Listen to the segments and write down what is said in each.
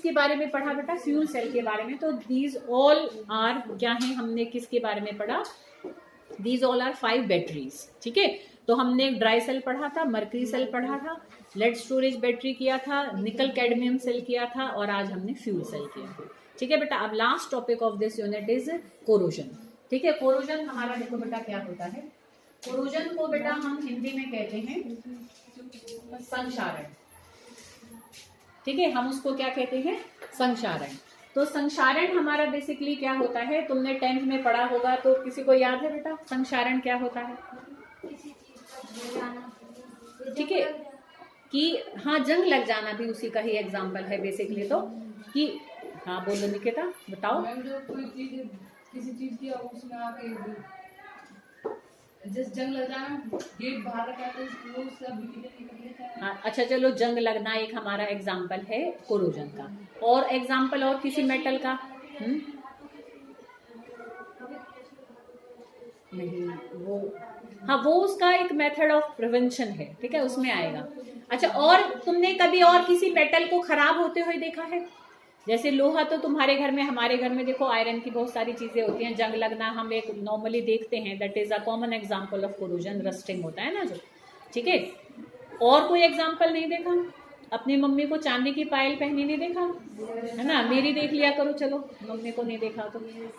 किसके बारे में पढ़ा बेटा? फ्यूल सेल के बारे में। तो दीज ऑल आर क्या है, हमने किसके बारे में पढ़ा? These all are 5 batteries. ठीक है, तो हमने ड्राई सेल पढ़ा था, मर्करी सेल पढ़ा था, लेड स्टोरेज बैटरी किया था, निकल कैडमियम सेल किया था, और आज हमने फ्यूल सेल किया था। ठीक है बेटा, अब last topic of this unit is corrosion. ठीक है, कोरोजन हमारा देखो बेटा क्या होता है। कोरोजन को बेटा हम हिंदी में कहते हैं संक्षारण। ठीक है, हम उसको क्या कहते हैं? संक्षारण। तो संक्षारण हमारा बेसिकली क्या होता है, तुमने 10th में पढ़ा होगा, तो किसी को याद है बेटा संक्षारण क्या होता है? ठीक है, कि हाँ जंग लग जाना भी उसी का ही एग्जाम्पल है बेसिकली। तो कि हाँ बोलो निकिता, बताओ। किसी चीज की उसमें आके जिस जंग लग जाना, गेट बाहर रखा तो वो सब निकल लेता है। हाँ अच्छा चलो, जंग लगना एक हमारा एग्जाम्पल है कोरोजन का। और एग्जाम्पल और किसी मेटल का? नहीं, वो हाँ वो उसका एक मेथड ऑफ प्रिवेंशन है। ठीक है, उसमें आएगा। अच्छा, और तुमने कभी और किसी मेटल को खराब होते हुए देखा है? जैसे लोहा तो तुम्हारे घर में, हमारे घर में देखो आयरन की बहुत सारी चीजें होती हैं। जंग लगना हम एक नॉर्मली देखते हैं, that is a common example of corrosion, rusting होता है ना जो। ठीक है, और कोई एग्जांपल नहीं देखा? अपनी मम्मी को चांदी की पायल पहनी नहीं देखा है ना? मेरी देख लिया करो, चलो मम्मी को नहीं देखा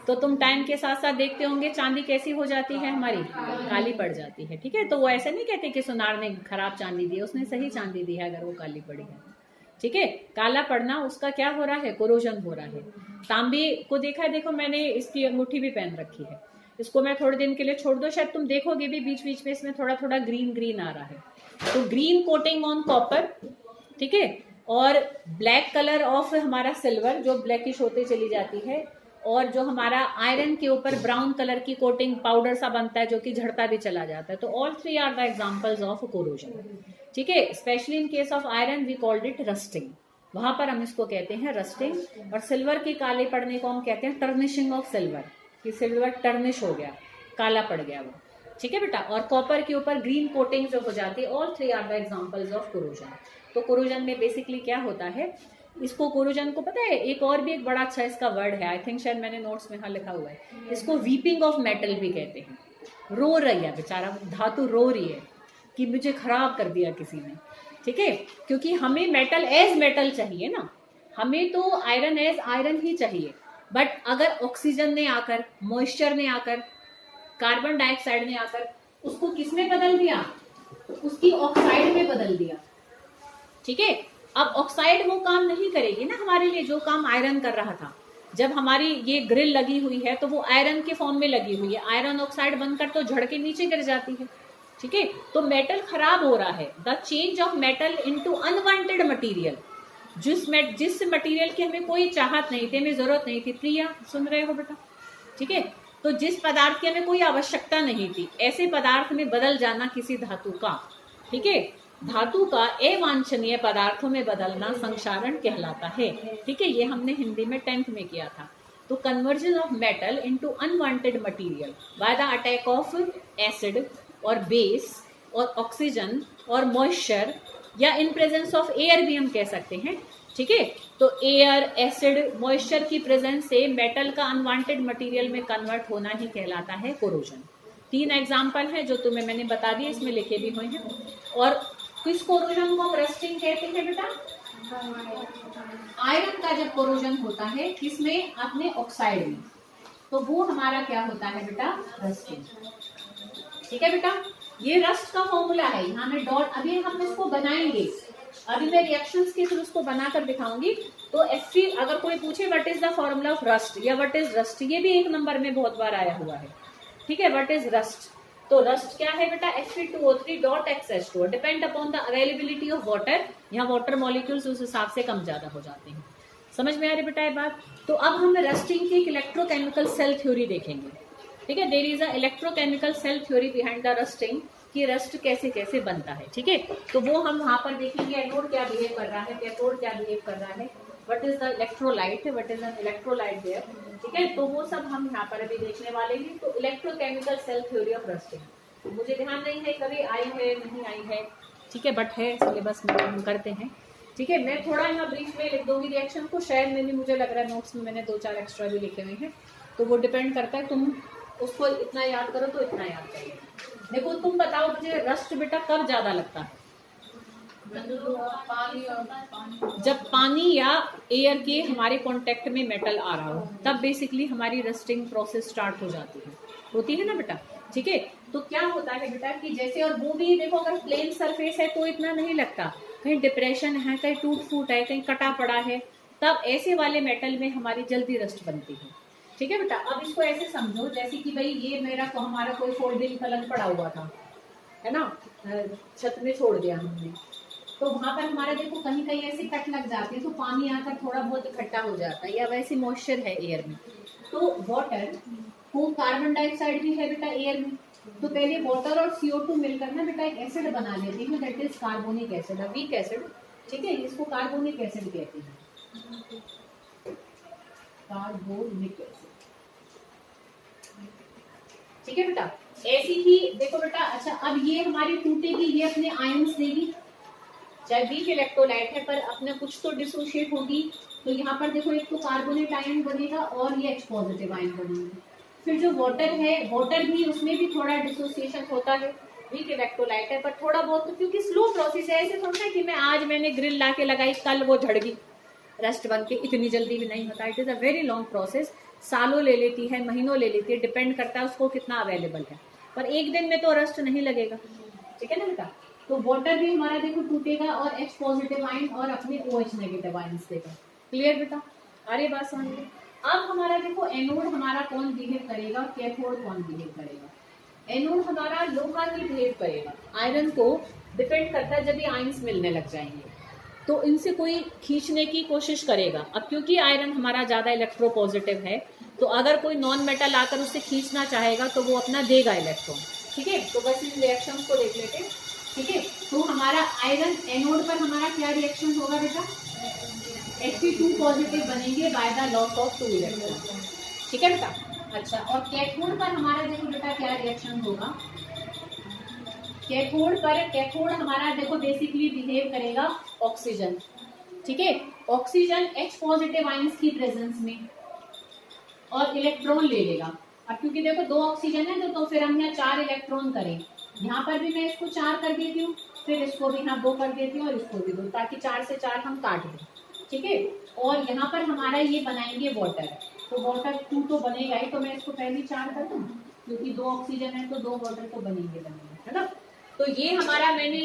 तो तुम टाइम के साथ साथ देखते होंगे चांदी कैसी हो जाती है हमारी, काली पड़ जाती है। ठीक है, तो वो ऐसे नहीं कहते कि सुनार ने खराब चांदी दी, उसने सही चांदी दी है अगर वो काली पड़ी है। ठीक है, काला पड़ना उसका क्या हो रहा है? कोरोजन हो रहा है। तांबे को देखा है, देखो मैंने इसकी अंगूठी भी पहन रखी है, इसको मैं थोड़े दिन के लिए छोड़ दो, शायद तुम देखोगे भी बीच बीच में इसमें थोड़ा थोड़ा ग्रीन ग्रीन आ रहा है। तो ग्रीन कोटिंग ऑन कॉपर, ठीक है, और ब्लैक कलर ऑफ हमारा सिल्वर जो ब्लैकिश होते चली जाती है, और जो हमारा आयरन के ऊपर ब्राउन कलर की कोटिंग पाउडर सा बनता है जो कि झड़ता भी चला जाता है। तो all 3 are the examples of corrosion. ठीक है, specially in case of iron we called it rusting, वहां पर हम इसको कहते हैं रस्टिंग। और सिल्वर के काले पड़ने को हम कहते हैं टर्निशिंग ऑफ सिल्वर, कि सिल्वर टर्निश हो गया, काला पड़ गया वो। ठीक है बेटा, और कॉपर के ऊपर ग्रीन कोटिंग जो हो जाती है, all 3 are the examples of corrosion. तो कोरोजन में बेसिकली क्या होता है, इसको कोरोजन को पता है एक और भी एक बड़ा अच्छा इसका वर्ड है, आई थिंक शायद मैंने नोट्स में हाँ लिखा हुआ है, इसको वीपिंग ऑफ मेटल भी कहते हैं। रो रही है बेचारा, धातु रो रही है कि मुझे खराब कर दिया किसी ने। ठीक है, क्योंकि हमें मेटल एज मेटल चाहिए ना, हमें तो आयरन एज आयरन ही चाहिए। बट अगर ऑक्सीजन ने आकर, मॉइस्चर ने आकर, कार्बन डाइऑक्साइड ने आकर उसको किसमें बदल दिया? उसकी ऑक्साइड में बदल दिया। ठीक है, अब ऑक्साइड वो काम नहीं करेगी ना हमारे लिए जो काम आयरन कर रहा था। जब हमारी ये ग्रिल लगी हुई है तो वो आयरन के फॉर्म में लगी हुई है, आयरन ऑक्साइड बनकर तो झड़ के नीचे गिर जाती है। ठीक है, तो मेटल खराब हो रहा है। The change of metal into unwanted material, जिस मटेरियल की हमें कोई चाहत नहीं थी, हमें जरूरत नहीं थी। प्रिया सुन रहे हो बेटा? ठीक है, तो जिस पदार्थ की हमें कोई आवश्यकता नहीं थी, ऐसे पदार्थ में बदल जाना किसी धातु का। ठीक है, धातु का अवांछनीय पदार्थों में बदलना संक्षारण कहलाता है। ठीक है, ये हमने हिंदी में 10th में किया था। तो conversion of metal into unwanted material by the attack of acid और बेस और ऑक्सीजन और मॉइस्चर, या इन प्रेजेंस ऑफ एयर भी हम कह सकते हैं। ठीक है, तो एयर, एसिड, मॉइस्चर की प्रेजेंस से मेटल का अनवांटेड मटेरियल में कन्वर्ट होना ही कहलाता है कोरोजन। 3 एग्जाम्पल है जो तुम्हें मैंने बता दिए, इसमें लिखे भी हुए हैं। और किस कोरोजन को रस्टिंग कहते हैं बेटा? आयरन का जब कोरोजन होता है किसमें? अपने ऑक्साइड में, तो वो हमारा क्या होता है बेटा? रस्टिंग। ठीक है बेटा, ये रस्ट का फॉर्मूला है, यहाँ में डॉट, अभी हम इसको बनाएंगे, अभी मैं रिएक्शंस के थ्रू उसको बनाकर दिखाऊंगी। तो Fe, अगर कोई पूछे what is the formula of rust या व्हाट इज रस्ट, ये भी 1 नंबर में बहुत बार आया हुआ है। ठीक है, व्हाट इज रस्ट? तो रस्ट क्या है बेटा? Fe2O3.X2 depend upon the availability of water. यहाँ वाटर मॉलिक्यूल्स उस हिसाब से कम ज्यादा हो जाते हैं। समझ में आ रही बेटा ये बात? तो अब हम रस्टिंग की इलेक्ट्रोकेमिकल सेल थ्योरी देखेंगे। ठीक है, there is a electrochemical cell theory behind the rusting, कि रस्ट कैसे कैसे बनता है। ठीक है, तो वो हम वहां पर देखेंगे। एनोड क्या बिहेव कर रहा है, कैथोड क्या बिहेव कर रहा है, what is the electrolyte, what is an electrolyte there. ठीक है, तो वो सब हम यहाँ पर अभी देखने वाले हैं। तो electrochemical cell theory of rusting मुझे ध्यान नहीं है कभी आई है नहीं आई है, ठीक है, बट है सिलेबस में हम करते हैं। ठीक है, मैं थोड़ा यहाँ ब्रीफ में लिख दूंगी रिएक्शन को, शायद मैंने, मुझे लग रहा है नोट्स में मैंने 2-4 एक्स्ट्रा भी लिखे हुए हैं, तो वो डिपेंड करता है, तुम उसको इतना याद करो तो इतना याद करो। देखो तुम बताओ मुझे, रस्ट बेटा कब ज्यादा लगता है? जब पानी या एयर के हमारे कांटेक्ट में मेटल आ रहा हो, तब बेसिकली हमारी रस्टिंग प्रोसेस स्टार्ट हो जाती है, होती है ना बेटा। ठीक है, तो क्या होता है बेटा कि जैसे, और वो भी देखो अगर प्लेन सरफेस है तो इतना नहीं लगता, कहीं डिप्रेशन है, कहीं टूट फूट है, कहीं कटा पड़ा है, तब ऐसे वाले मेटल में हमारी जल्दी रस्ट बनती है। ठीक है बेटा, अब इसको ऐसे समझो जैसे कि भाई ये मेरा हमारा कोई फोल्डिंग पलंग पड़ा हुआ था, है ना, छत में छोड़ दिया हमने, तो वहां पर हमारा देखो कहीं कहीं ऐसे कट लग जाती है, तो पानी आकर थोड़ा बहुत इकट्ठा हो जाता है, या वैसे मॉइस्चर है एयर में। तो वाटर को कार्बन डाइऑक्साइड भी है बेटा एयर में, तो पहले वाटर और CO2 मिलकर ना बेटा एक एसिड बना लेती है, that is carbonic acid, weak acid. ठीक है, इसको कार्बोनिक एसिड कहते हैं, कार्बोनिक एसिड। ठीक है बेटा, ऐसी ही देखो बेटा, अच्छा अब ये हमारी टूटेगी, ये अपने आयंस देगी, चाहे वीक इलेक्ट्रोलाइट है पर अपने कुछ तो डिसोशिएट होगी, तो यहाँ पर देखो एक तो कार्बोनेट आयन बनेगा और ये H पॉजिटिव आयन बनेगा। फिर जो वाटर है, वाटर भी उसमें भी थोड़ा डिसोसिएशन होता है, वीक इलेक्ट्रोलाइट है पर थोड़ा बहुत, तो क्योंकि स्लो प्रोसेस है, ऐसे थोड़ा कि मैं आज मैंने ग्रिल ला के लगाई कल वो झड़ गई रस्ट बन के, इतनी जल्दी भी नहीं होता, it is a very long process, सालों ले लेती है, महीनों ले लेती है, डिपेंड करता है उसको कितना अवेलेबल है, पर एक दिन में तो रस्ट नहीं लगेगा। ठीक है ना बेटा, तो वाटर भी हमारा देखो टूटेगा और H पॉजिटिव आयन और अपने OH नेगेटिव आयन देगा। क्लियर बेटा, अरे बात समझ लो। अब हमारा देखो एनोड हमारा कौन बिहेव करेगा, कैथोड कौन बिहेव करेगा। एनोड हमारा लोहा की बिहेव करेगा, आयरन को डिपेंड करता है, जब ये आयंस मिलने लग जाएंगे तो इनसे कोई खींचने की कोशिश करेगा। अब क्योंकि आयरन हमारा ज्यादा इलेक्ट्रोपॉजिटिव है, तो अगर कोई नॉन मेटल आकर उससे खींचना चाहेगा तो वो अपना देगा इलेक्ट्रॉन। ठीक है, तो बस इन रिएक्शंस को देख लेते हैं। ठीक है, तो हमारा आयरन एनोड पर हमारा क्या रिएक्शन होगा बेटा, Fe2 पॉजिटिव बनेंगे by the loss of 2 electron. ठीक है बेटा, अच्छा और कैथोड पर हमारा देखो बेटा क्या रिएक्शन होगा, कैथोड पर, कैथोड हमारा देखो बेसिकली बिहेव करेगा ऑक्सीजन। ठीक है, ऑक्सीजन H पॉजिटिव आयंस की प्रेजेंस में और इलेक्ट्रॉन ले लेगा। अब क्योंकि देखो 2 ऑक्सीजन है तो फिर हम यहाँ 4 इलेक्ट्रॉन करें, यहाँ पर भी मैं इसको 4 कर देती हूँ, फिर इसको भी यहाँ 2 कर देती हूँ और इसको भी 2, ताकि 4 से 4 हम काट दें। ठीक है, और यहाँ पर हमारा ये बनाएंगे वाटर, तो वाटर 2 तो बनेगा ही, तो मैं इसको पहले 4 कर दूँ, क्योंकि 2 ऑक्सीजन है तो 2 वाटर तो बनेंगे है ना। तो ये हमारा मैंने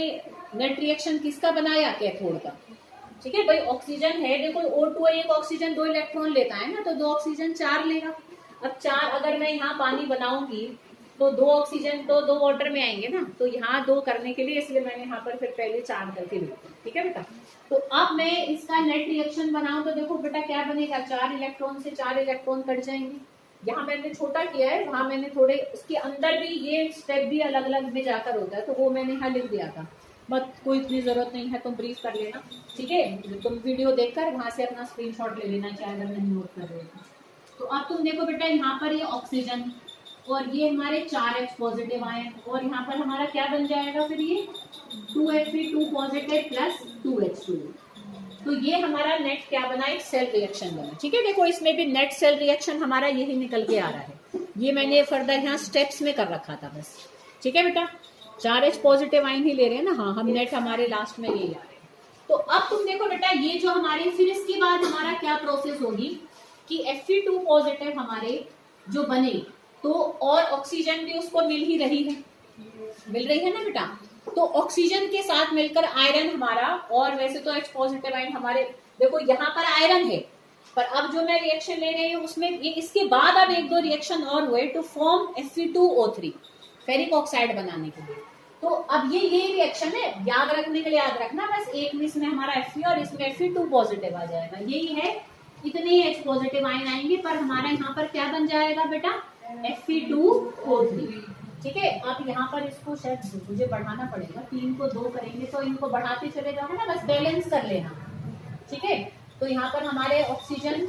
नेट रिएक्शन किसका बनाया, कैथोड का। ठीक है भाई, ऑक्सीजन है देखो O2 है, एक ऑक्सीजन 2 इलेक्ट्रॉन लेता है ना, तो 2 ऑक्सीजन 4 लेगा। अब 4 अगर मैं यहाँ पानी बनाऊंगी तो 2 ऑक्सीजन तो 2 वाटर में आएंगे ना, तो यहाँ 2 करने के लिए, इसलिए मैंने यहाँ पर फिर पहले 4 करके लिखा। ठीक है बेटा, तो अब मैं इसका नेट रिएक्शन बनाऊं तो देखो बेटा क्या बनेगा, 4 इलेक्ट्रॉन से 4 इलेक्ट्रॉन कट जाएंगे। यहाँ मैंने छोटा किया है, वहां मैंने थोड़े उसके अंदर भी ये स्टेप भी अलग अलग में जाकर होता है, तो वो मैंने यहाँ लिख दिया था, बट कोई इतनी जरूरत नहीं है, तुम ब्रीफ कर लेना। ठीक है, तुम वीडियो देखकर वहां से अपना स्क्रीनशॉट ले लेना चाहे अगर नहीं नोट कर रहे हो। तो अब तुम देखो बेटा यहाँ पर ये ऑक्सीजन और ये हमारे 4H पॉजिटिव आयन, और यहाँ पर हमारा क्या बन जाएगा फिर ये 2Fe2 पॉजिटिव प्लस 2H2। तो ये हमारा नेट क्या बना, एक सेल रिएक्शन बना। ठीक है, देखो इसमें भी नेट सेल रिएक्शन हमारा यही निकल के आ रहा है, ये मैंने फर्दर यहाँ स्टेप्स में कर रखा था बस। ठीक है बेटा, 4H पॉजिटिव आयन ही ले रहे हैं ना, हाँ हम नेट हमारे लास्ट में यही आ रहे हैं। तो अब तुम देखो बेटा ये जो हमारे, फिर इसके बाद हमारा क्या प्रोसेस होगी कि Fe2 पॉजिटिव हमारे जो बने, तो और ऑक्सीजन भी उसको मिल ही रही है, मिल रही है ना बेटा, तो ऑक्सीजन के साथ मिलकर आयरन हमारा, और वैसे तो H पॉजिटिव आयन हमारे, देखो यहाँ पर आयरन है, पर अब जो मैं रिएक्शन ले रही हूँ उसमें ये, इसके बाद अब 1-2 रिएक्शन और हुए to form Fe2O3 ferric oxide बनाने के लिए। तो अब ये रिएक्शन है, याद रखने के लिए याद रखना, बस एक में इसमें हमारा Fe और इसमें Fe2 पॉजिटिव आ जाएगा, यही है, इतने ही H पॉजिटिव आयन आएंगे, पर हमारा यहाँ पर क्या बन जाएगा बेटा, Fe2O3। ठीक है, आप यहाँ पर इसको शायद मुझे बढ़ाना पड़ेगा, 3 को 2 करेंगे तो इनको बढ़ाते चले जाओ ना, बस बैलेंस कर लेना। ठीक है, तो यहाँ पर हमारे ऑक्सीजन,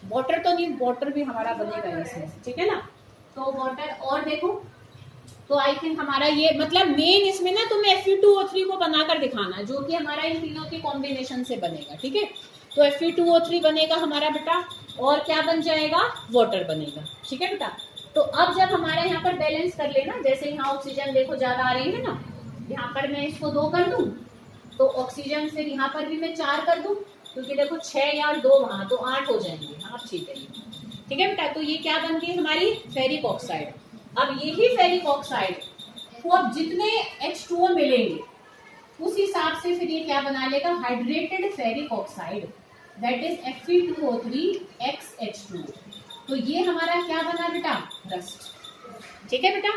वाटर तो नहीं, वाटर भी हमारा बनेगा इसमें। ठीक है ना, तो वाटर, और देखो तो आई थिंक हमारा ये मतलब मेन इसमें ना तुम्हें Fe2O3 को बनाकर दिखाना है, जो कि हमारा इन तीनों के कॉम्बिनेशन से बनेगा, ठीक है। तो Fe2O3 बनेगा हमारा बेटा, और क्या बन जाएगा, वाटर बनेगा, ठीक है बेटा। तो अब जब हमारे यहाँ पर बैलेंस कर लेना, जैसे यहाँ ऑक्सीजन देखो ज्यादा आ रही है ना, यहाँ पर मैं इसको 2 कर दूं, तो ऑक्सीजन फिर यहाँ पर भी मैं 4 कर दूं, क्योंकि देखो 6 और 2 वहां, तो 8 हो जाएंगे। आप ठीक है बेटा। तो ये क्या बन गई हमारी फेरिक ऑक्साइड। अब यही फेरिक ऑक्साइड को अब जितने H2O मिलेंगे उस हिसाब से फिर ये क्या बना लेगा, hydrated ferric oxide, that is Fe2O3 तो ये हमारा क्या बना बेटा, रस्ट, ठीक है बेटा।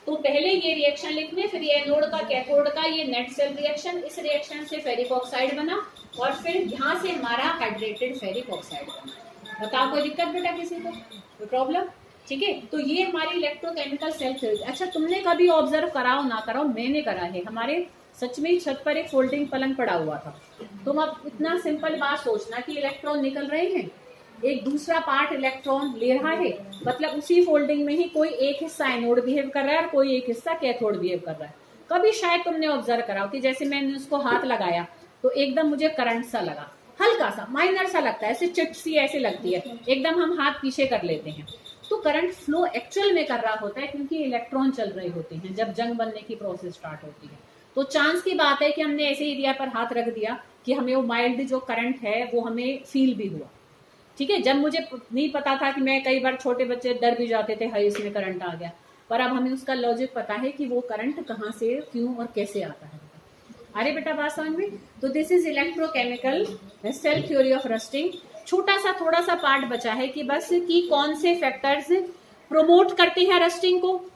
तो पहले ये रिएक्शन लिखने, फिर ये एनोड का कैथोड का ये नेट सेल रिएक्शन, इस रिएक्शन से फेरिक ऑक्साइड बना, और फिर यहाँ से हमारा हाइड्रेटेड फेरिक ऑक्साइड बना। बताओ कोई दिक्कत बेटा किसी को, कोई प्रॉब्लम, ठीक है। तो ये हमारी इलेक्ट्रोकेमिकल सेल थ्योरी। अच्छा तुमने कभी ऑब्जर्व कराओ ना कराओ, मैंने करा है, हमारे सच में ही छत पर एक फोल्डिंग पलंग पड़ा हुआ था। तुम अब इतना सिंपल बात सोचना कि इलेक्ट्रॉन निकल रहे हैं, एक दूसरा पार्ट इलेक्ट्रॉन ले रहा है, मतलब उसी फोल्डिंग में ही कोई एक हिस्सा एनोड बिहेव कर रहा है और कोई एक हिस्सा कैथोड बिहेव कर रहा है। कभी शायद तुमने ऑब्जर्व कराओ कि जैसे मैंने उसको हाथ लगाया तो एकदम मुझे करंट सा लगा, हल्का सा माइनर सा लगता है, ऐसे चिट सी ऐसे लगती है, एकदम हम हाथ पीछे कर लेते हैं, तो करंट फ्लो एक्चुअल में कर रहा होता है, क्योंकि इलेक्ट्रॉन चल रहे होते हैं जब जंग बनने की प्रोसेस स्टार्ट होती है। तो चांस की बात है कि हमने ऐसे एरिया पर हाथ रख दिया कि हमें वो माइल्ड जो करंट है वो हमें फील भी हुआ, ठीक है। जब मुझे नहीं पता था कि मैं कई बार छोटे बच्चे डर भी जाते थे, हाई इसमें करंट आ गया, पर अब हमें उसका लॉजिक पता है कि वो करंट कहाँ से क्यों और कैसे आता है। अरे बेटा बात समझ में। तो this is electrochemical cell theory of rusting. छोटा सा थोड़ा सा पार्ट बचा है कि बस कि कौन से फैक्टर्स प्रोमोट करते हैं रस्टिंग को।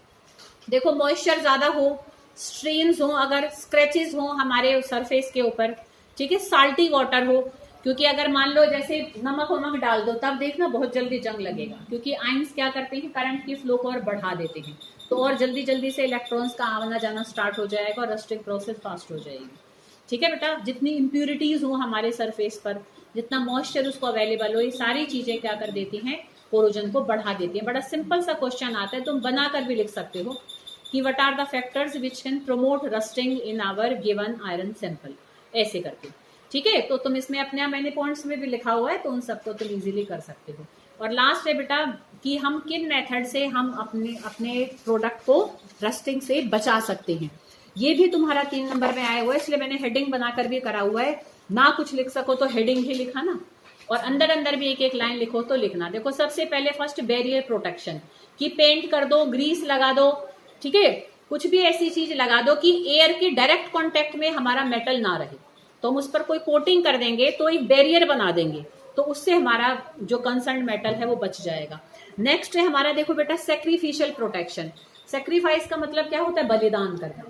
देखो मॉइस्चर ज्यादा हो, स्ट्रेन्स हो, अगर स्क्रैचेस हो हमारे सरफेस के ऊपर, ठीक है, साल्टी वाटर हो, क्योंकि अगर मान लो जैसे नमक वमक डाल दो तब देखना बहुत जल्दी जंग लगेगा, क्योंकि आयंस क्या करते हैं, करंट की फ्लो को और बढ़ा देते हैं, तो और जल्दी जल्दी से इलेक्ट्रॉन्स का आना जाना स्टार्ट हो जाएगा और रस्टिंग प्रोसेस फास्ट हो जाएगी, ठीक है बेटा। जितनी इम्प्यूरिटीज हो हमारे सरफेस पर, जितना मॉइस्चर उसको अवेलेबल हो, ये सारी चीजें क्या कर देती हैं, कोरोजन को बढ़ा देती हैं। बड़ा सिंपल सा क्वेश्चन आता है, तुम बनाकर भी लिख सकते हो कि what are the factors which can promote rusting in our given iron sample, ऐसे करके, ठीक है। तो तुम इसमें अपने मैंने पॉइंट्स में भी लिखा हुआ है, तो उन सबको तुम इजीली कर सकते हो। और लास्ट है बेटा कि हम किन मेथड से हम अपने प्रोडक्ट को रस्टिंग से बचा सकते हैं, ये भी तुम्हारा 3 नंबर में आया हुआ है, इसलिए मैंने हेडिंग बनाकर भी करा हुआ है। ना कुछ लिख सको तो हेडिंग ही लिखा ना, और अंदर अंदर भी एक एक लाइन लिखो तो लिखना। देखो सबसे पहले फर्स्ट बैरियर प्रोटेक्शन, कि पेंट कर दो, ग्रीस लगा दो, ठीक है, कुछ भी ऐसी चीज लगा दो कि एयर के डायरेक्ट कांटेक्ट में हमारा मेटल ना रहे, तो हम उस पर कोई कोटिंग कर देंगे, तो एक बैरियर बना देंगे, तो उससे हमारा जो कंसर्न मेटल है वो बच जाएगा। नेक्स्ट है हमारा, देखो बेटा, सैक्रिफिशियल प्रोटेक्शन। सैक्रिफाइस का मतलब क्या होता है, बलिदान करना।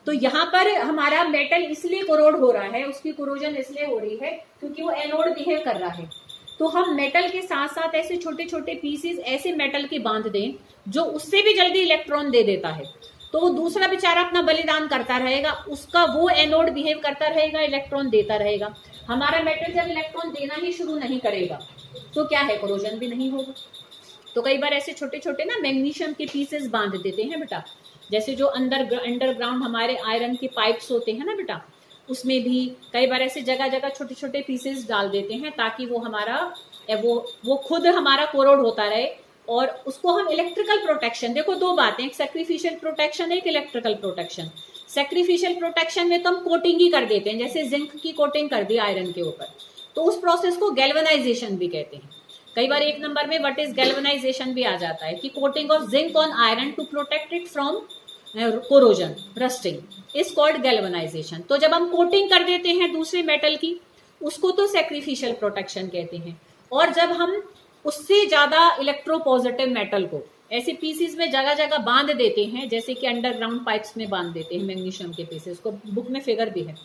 तो यहाँ पर हमारा मेटल इसलिए कोरोड हो रहा है, उसकी कोरोजन इसलिए हो रही है क्योंकि वो एनोड बिहेव कर रहा है, तो हम मेटल के साथ साथ ऐसे छोटे छोटे पीसेस ऐसे मेटल के बांध दें जो उससे भी जल्दी इलेक्ट्रॉन दे देता है, तो वो दूसरा बेचारा अपना बलिदान करता रहेगा, उसका वो एनोड बिहेव करता रहेगा, इलेक्ट्रॉन देता रहेगा। हमारा मेटल जब इलेक्ट्रॉन देना ही शुरू नहीं करेगा तो क्या है, कोरोजन भी नहीं होगा। तो कई बार ऐसे छोटे छोटे ना मैग्नीशियम के पीसेस बांध देते हैं बेटा, जैसे जो अंडरग्राउंड हमारे आयरन के पाइप्स होते हैं ना बेटा, उसमें भी कई बार ऐसे जगह जगह छोटे छोटे पीसेस डाल देते हैं, ताकि वो हमारा वो खुद हमारा कोरोड होता रहे, और उसको हम इलेक्ट्रिकल प्रोटेक्शन, देखो 2 बातें, एक सैक्रिफिशियल प्रोटेक्शन, एक इलेक्ट्रिकल प्रोटेक्शन। सैक्रिफिशियल प्रोटेक्शन में तो हम कोटिंग ही कर देते हैं, जैसे जिंक की कोटिंग कर दी आयरन के ऊपर, तो उस प्रोसेस को गैल्वेनाइजेशन भी कहते हैं। कई बार 1 नंबर में व्हाट इज गैल्वेनाइजेशन भी आ जाता है, कि coating of zinc on iron to protect it from corrosion rusting is called galvanisation. तो जब हम कोटिंग कर देते हैं दूसरे मेटल की, उसको तो सैक्रिफिशियल प्रोटेक्शन कहते हैं। और जब हम उससे ज्यादा इलेक्ट्रोपॉजिटिव मेटल को ऐसे पीसेस में जगह जगह बांध देते हैं, जैसे कि अंडरग्राउंड पाइप्स में बांध देते हैं मैग्नीशियम के पीसेस को, बुक में फिगर भी है,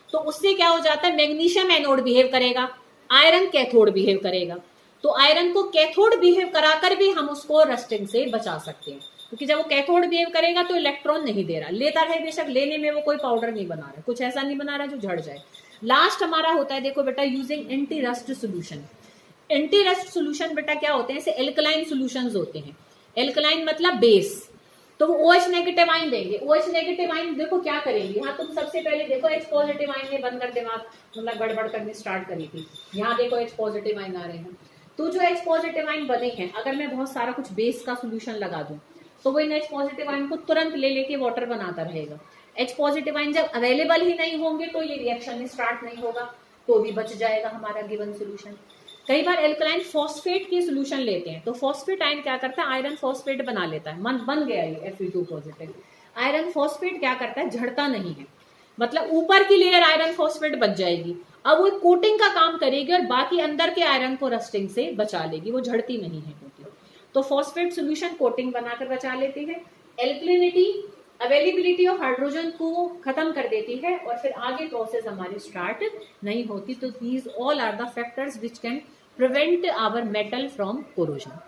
तो उससे क्या हो जाता है, मैग्नीशियम एनोड बिहेव करेगा, आयरन कैथोड बिहेव करेगा। तो आयरन को कैथोड बिहेव कराकर भी हम उसको रस्टिंग से बचा सकते हैं, क्योंकि जब वो कैथोड बिहेव करेगा तो इलेक्ट्रॉन नहीं दे रहा, लेता रहे बेशक, लेने में वो कोई पाउडर नहीं बना रहा, कुछ ऐसा नहीं बना रहा जो झड़ जाए। लास्ट हमारा होता है, देखो बेटा, using anti rust solution. Anti rust solution बेटा क्या होते हैं, ऐसे एल्कलाइन सोल्यूशंस होते हैं। एल्कलाइन मतलब बेस, तो वो OH नेगेटिव आयन देंगे। OH नेगेटिव आयन देखो क्या करेंगे, यहाँ तुम सबसे पहले देखो H पॉजिटिव आयन ने बनकर दिमाग मतलब गड़बड़ करनी स्टार्ट करी थी। यहाँ देखो H पॉजिटिव आयन आ रहे हैं, तो जो H पॉजिटिव आयन बने हैं, अगर मैं बहुत सारा कुछ बेस का सोल्यूशन लगा दूं तो वो इन H पॉजिटिव आयन को तुरंत ले लेके वाटर बनाता रहेगा। H पॉजिटिव आयन जब अवेलेबल ही नहीं होंगे तो ये रिएक्शन में स्टार्ट नहीं होगा, तो भी बच जाएगा हमारा गिवन सोल्यूशन। कई बार एल्कलाइन फॉस्फेट की सोल्यूशन लेते हैं, तो फॉस्फेट आयन क्या करता है, आयरन फॉस्फेट बना लेता है, बन गया ये Fe2 पॉजिटिव। आयरन फॉस्फेट क्या करता है, झड़ता नहीं है, मतलब ऊपर की लेयर आयरन फॉस्फेट बच जाएगी, अब वो कोटिंग का काम करेगी और बाकी अंदर के आयरन को रस्टिंग से बचा लेगी, वो झड़ती नहीं है कोटिंग। तो फॉस्फेट सोल्यूशन कोटिंग बनाकर बचा लेती है, एल्कलिनिटी अवेलेबिलिटी ऑफ हाइड्रोजन को खत्म कर देती है और फिर आगे प्रोसेस हमारी स्टार्ट नहीं होती। तो these all are the factors which can prevent our metal from corrosion.